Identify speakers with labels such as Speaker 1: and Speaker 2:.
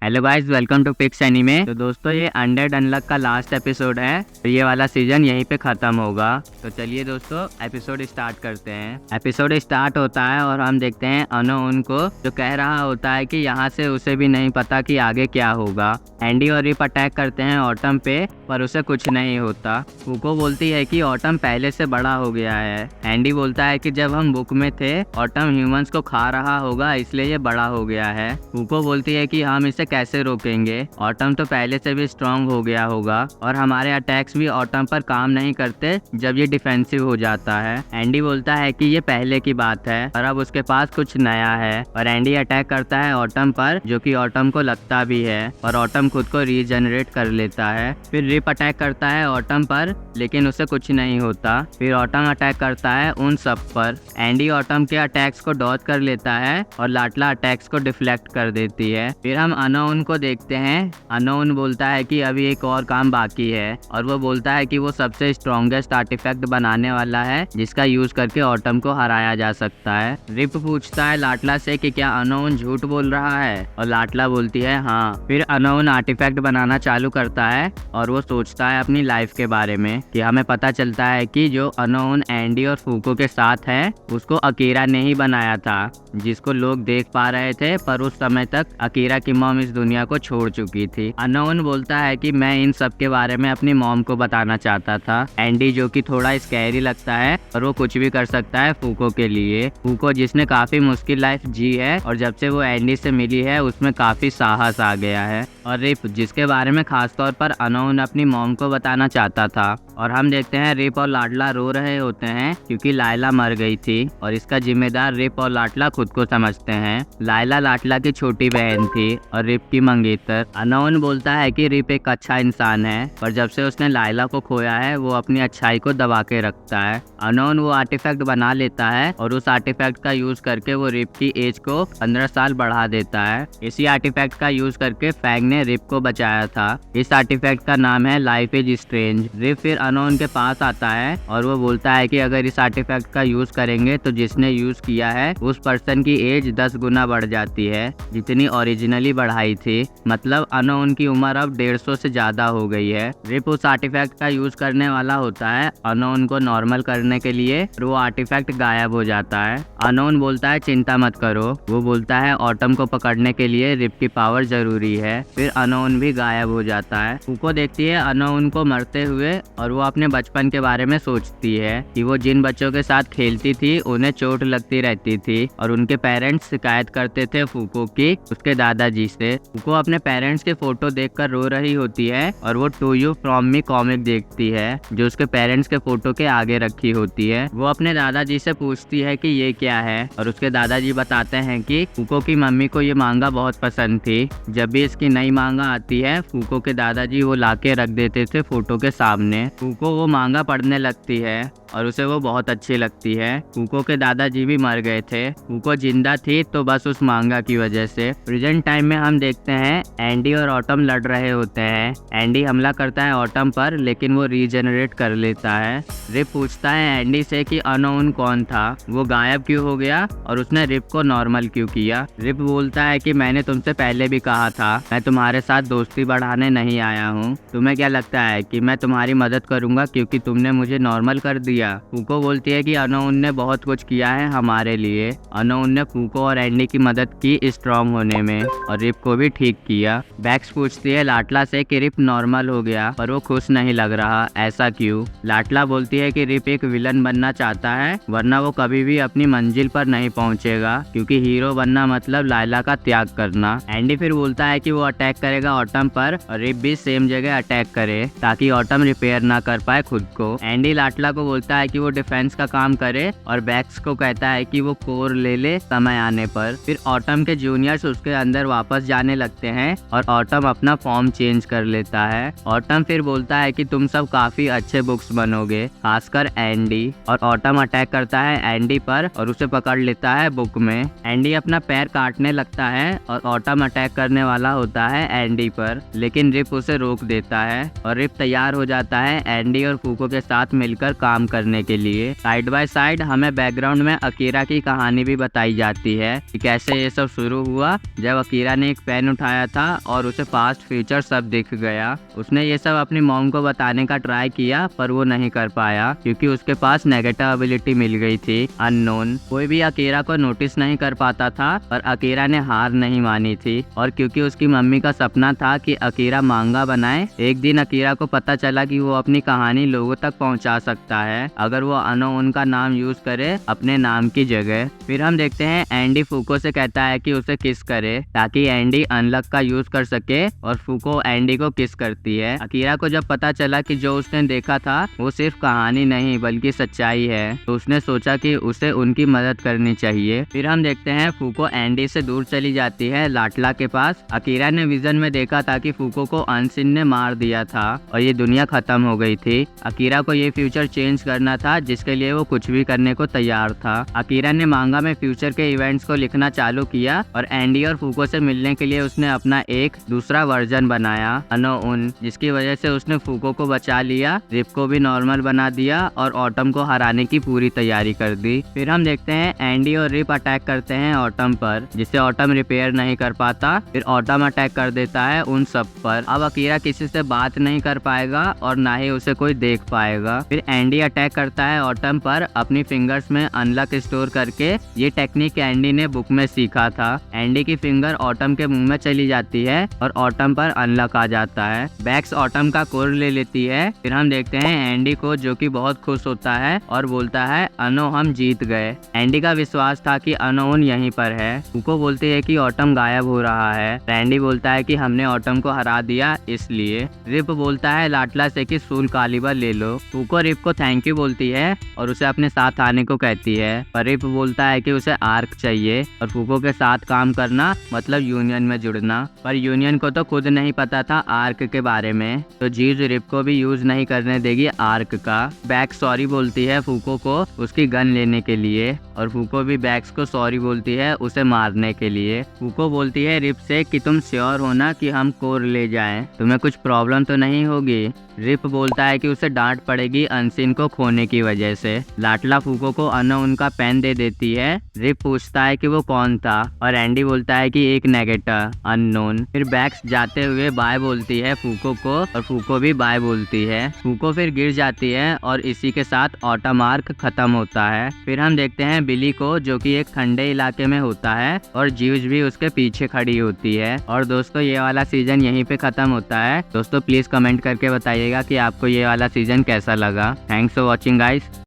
Speaker 1: Hello guys, welcome to pics anime. तो दोस्तों, ये अनडेड अनलक का लास्ट एपिसोड है। तो ये वाला सीजन यहीं पे खत्म होगा। तो चलिए दोस्तों, एपिसोड स्टार्ट करते हैं। एपिसोड स्टार्ट होता है और हम देखते हैं अनोन को, जो कह रहा होता है कि यहाँ से उसे भी नहीं पता कि आगे क्या होगा। एंडी और रिप अटैक करते हैं ऑटम पे, पर उसे कुछ नहीं होता। फूको बोलती है कि ऑटम पहले से बड़ा हो गया है। एंडी बोलता है कि जब हम बुक में थे ऑटम ह्यूमंस को खा रहा होगा, इसलिए ये बड़ा हो गया है। फूको बोलती है कि हम इसे कैसे रोकेंगे, ऑटम तो पहले से भी स्ट्रांग हो गया होगा और हमारे अटैक्स भी ऑटम पर काम नहीं करते जब ये डिफेंसिव हो जाता है। एंडी बोलता है कि ये पहले की बात है और अब उसके पास कुछ नया है, और एंडी अटैक करता है ऑटम पर, जो कि ऑटम को लगता भी है, और ऑटम खुद को रीजनरेट कर लेता है। फिर रिप अटैक करता है ऑटम पर, लेकिन उसे कुछ नहीं होता। फिर ऑटम अटैक करता है उन सब पर। एंडी ऑटम के अटैक्स को डॉज कर लेता है और लाटला अटैक्स को डिफ्लेक्ट कर देती है। फिर हम अनोन को देखते हैं। अनोन बोलता है कि अभी एक और काम बाकी है, और वो बोलता है कि वो सबसे स्ट्रॉन्गेस्ट आर्टिफैक्ट बनाने वाला है जिसका यूज करके ऑटम को हराया जा सकता है। रिप पूछता है लाटला से कि क्या अनोन झूठ बोल रहा है, और लाटला बोलती है हाँ। फिर अनोन आर्टिफैक्ट बनाना चालू करता है और वो सोचता है अपनी लाइफ के बारे में कि हमें पता चलता है कि जो अनोन एंडी और फूको के साथ है उसको अकीरा ने ही बनाया था, जिसको लोग देख पा रहे थे, पर उस समय तक अकीरा की मॉम इस दुनिया को छोड़ चुकी थी। अनोन बोलता है कि मैं इन सब के बारे में अपनी मॉम को बताना चाहता था। एंडी, जो कि थोड़ा स्कैरी लगता है, और वो कुछ भी कर सकता है फूको के लिए। फूको जिसने काफी मुश्किल लाइफ जी है और जब से वो एंडी से मिली है उसमें काफी साहस आ गया है। और रिप, जिसके बारे में खासतौर पर अनोन अपनी मॉम को बताना चाहता था। और हम देखते हैं रिप और लाडला रो रहे होते हैं क्योंकि लायला मर गई थी, और इसका जिम्मेदार रिप और लाडला खुद को समझते हैं। लायला लाडला की छोटी बहन थी और रिप की मंगेतर। अनोन बोलता है कि रिप एक अच्छा इंसान है, पर जब से उसने लायला को खोया है वो अपनी अच्छाई को दबा के रखता है। अनोन वो आर्टिफैक्ट बना लेता है और उस आर्टिफैक्ट का यूज करके वो रिप की एज को 15 साल बढ़ा देता है। इसी आर्टिफैक्ट का यूज करके फैंग ने रिप को बचाया था। इस आर्टिफैक्ट का नाम है लाइफ इज स्ट्रेंज। रिप फिर अनोन के पास आता है और वो बोलता है कि अगर इस आर्टिफैक्ट का यूज करेंगे तो जिसने यूज किया है उस पर्सन की एज 10 गुना बढ़ जाती है, जितनी ओरिजिनली बढ़ाई थी। मतलब अनोन की उम्र अब 150 से ज्यादा हो गई है। रिप उस आर्टिफैक्ट का यूज करने वाला होता है अनोन को नॉर्मल करने के लिए, और वो आर्टिफैक्ट गायब हो जाता है। अनोन बोलता है चिंता मत करो। वो बोलता है ऑटम को पकड़ने के लिए रिप की पावर जरूरी है। फिर अनोन भी गायब हो जाता है। फूको देखती है अनोन को मरते हुए, और वो अपने बचपन के बारे में सोचती है कि वो जिन बच्चों के साथ खेलती थी उन्हें चोट लगती रहती थी, और उनके पेरेंट्स शिकायत करते थे फूको की उसके दादाजी से। फूको अपने पेरेंट्स के फोटो देखकर रो रही होती है, और वो to you from me comic देखती है जो उसके पेरेंट्स के फोटो के आगे रखी होती है। वो अपने दादाजी से पूछती है कि ये क्या है, और उसके दादाजी बताते हैं कि फूको की मम्मी को ये मांगा बहुत पसंद थी। जब भी इसकी नई मांगा आती है फूको के दादाजी वो लाके रख देते थे फोटो के सामने। फूको वो मांगा पढ़ने लगती है और उसे वो बहुत अच्छी लगती है। फूको के दादाजी भी मर गए थे। फूको जिंदा थी तो बस उस मांगा की वजह से। प्रेजेंट टाइम में हम देखते हैं एंडी और ऑटम लड़ रहे होते हैं। एंडी हमला करता है ऑटम पर, लेकिन वो रीजनरेट कर लेता है। रिप पूछता है एंडी से कि अनोन कौन था, वो गायब क्यों हो गया और उसने रिप को नॉर्मल क्यों किया। रिप बोलता है कि मैंने तुमसे पहले भी कहा था मैं तुम्हारे साथ दोस्ती बढ़ाने नहीं आया हूँ। तुम्हें क्या लगता है कि मैं तुम्हारी मदद करूंगा क्योंकि तुमने मुझे नॉर्मल कर दिया। फूको बोलती है कि अनोन ने बहुत कुछ किया है हमारे लिए। अनोन ने फूको और एंडी की मदद की स्ट्रॉन्ग होने में, और रिप को भी ठीक किया। बैक्स पूछती है लाटला से कि रिप नॉर्मल हो गया पर वो खुश नहीं लग रहा, ऐसा क्यों। लाटला बोलती है कि रिप एक विलन बनना चाहता है, वरना वो कभी भी अपनी मंजिल पर नहीं पहुंचेगा, क्योंकि हीरो बनना मतलब लायला का त्याग करना। एंडी फिर बोलता है कि वो अटैक करेगा ऑटम पर, और रिप भी सेम जगह अटैक करे ताकि ऑटम रिपेयर ना कर पाए खुद को। एंडी लाटला को बोलता है कि वो डिफेंस का काम करे, और बैक्स को कहता है कि वो कोर ले ले समय आने पर। फिर ऑटम के जूनियर्स उसके अंदर वापस जाने लगते हैं और ऑटम अपना फॉर्म चेंज कर लेता है। ऑटम फिर बोलता है कि तुम सब काफी अच्छे बुक्स बनोगे, खासकर एंडी। और ऑटम अटैक करता है एंडी पर और उसे पकड़ लेता है बुक में। एंडी अपना पैर काटने लगता है और ऑटम अटैक करने वाला होता है एंडी पर, लेकिन रिप उसे रोक देता है और रिप तैयार हो जाता है एंडी और फूको के साथ मिलकर काम करने करने के लिए। साइड बाय साइड हमें बैकग्राउंड में अकीरा की कहानी भी बताई जाती है कि कैसे ये सब शुरू हुआ। जब अकीरा ने एक पेन उठाया था और उसे पास्ट फ्यूचर सब दिख गया। उसने ये सब अपनी मॉम को बताने का ट्राई किया पर वो नहीं कर पाया क्योंकि उसके पास नेगेटिव एबिलिटी मिल गई थी, अननोन। कोई भी अकीरा को नोटिस नहीं कर पाता था पर अकीरा ने हार नहीं मानी थी और क्योंकि उसकी मम्मी का सपना था कि अकीरा मांगा बनाए। एक दिन अकीरा को पता चला कि वो अपनी कहानी लोगों तक पहुंचा सकता है अगर वो अननोन का नाम यूज करे अपने नाम की जगह। फिर हम देखते हैं एंडी फूको से कहता है कि उसे किस करे ताकि एंडी अनलक का यूज कर सके और फूको एंडी को किस करती है। अकीरा को जब पता चला कि जो उसने देखा था वो सिर्फ कहानी नहीं बल्कि सच्चाई है तो उसने सोचा कि उसे उनकी मदद करनी चाहिए। फिर हम देखते हैं फूको एंडी से दूर चली जाती है लाटला के पास। अकीरा ने विजन में देखा था कि फूको को अनसिन ने मार दिया था और ये दुनिया खत्म हो गई थी। अकीरा को ये फ्यूचर चेंज करना था जिसके लिए वो कुछ भी करने को तैयार था। अकीरा ने मांगा में फ्यूचर के इवेंट्स को लिखना चालू किया और एंडी और फूको से मिलने के लिए उसने अपना एक दूसरा वर्जन बनाया, अनोउन, जिसकी वजह से उसने फूको को बचा लिया, रिप को भी नॉर्मल बना दिया और ऑटम को हराने की पूरी तैयारी कर दी। फिर हम देखते हैं एंडी और रिप अटैक करते हैं ऑटम पर जिसे ऑटम रिपेयर नहीं कर पाता। फिर ऑटम अटैक कर देता है उन सब पर। अब अकीरा किसी से बात नहीं कर पाएगा और ना ही उसे कोई देख पाएगा। फिर एंडी अटैक करता है ऑटम पर अपनी फिंगर्स में अनलक स्टोर करके। ये टेक्निक एंडी ने बुक में सीखा था। एंडी की फिंगर ऑटम के मुंह में चली जाती है और ऑटम पर अनलक आ जाता है। बैक्स ऑटम का कोर ले लेती है। फिर हम देखते हैं एंडी को जो कि बहुत खुश होता है और बोलता है अनो हम जीत गए। एंडी का विश्वास था कि अनोन यहीं पर है। फूको बोलती है कि ऑटम गायब हो रहा है। एंडी बोलता है कि हमने ऑटम को हरा दिया इसलिए। रिप बोलता है लाटला से कि सूल कालिबर ले लो। फूको रिप को थैंक यू बोलती है और उसे अपने साथ आने को कहती है पर रिप बोलता है कि उसे आर्क चाहिए और फूको के साथ काम करना मतलब यूनियन में जुड़ना। पर यूनियन को तो खुद नहीं पता था आर्क के बारे में तो जीज रिप को भी यूज नहीं करने देगी आर्क का। बैक्स सॉरी बोलती है फूको को उसकी गन लेने के लिए और फूको भी बैक्स को सॉरी बोलती है उसे मारने के लिए। फूको बोलती है रिप से कि तुम श्योर हो ना कि हम कोर ले जाएं, तुम्हें कुछ प्रॉब्लम तो नहीं होगी। रिप बोलता है कि उसे डांट पड़ेगी अनसिन को खोने की वजह से। लाटला फूको को अननोन का पेन दे देती है। रिप पूछता है कि वो कौन था और एंडी बोलता है कि एक नेगेटर, अननोन। फिर बैक्स जाते हुए बाय बोलती है फूको को और फूको भी बाय बोलती है। फूको फिर गिर जाती है और इसी के साथ ऑटम आर्क खत्म होता है। फिर हम देखते हैं बिली को जो कि एक ठंडे इलाके में होता है और जीव्स भी उसके पीछे खड़ी होती है। और दोस्तों ये वाला सीजन यहीं पे खत्म होता है। दोस्तों प्लीज कमेंट करके बताइएगा कि आपको ये वाला सीजन कैसा लगा। Thanks for watching guys.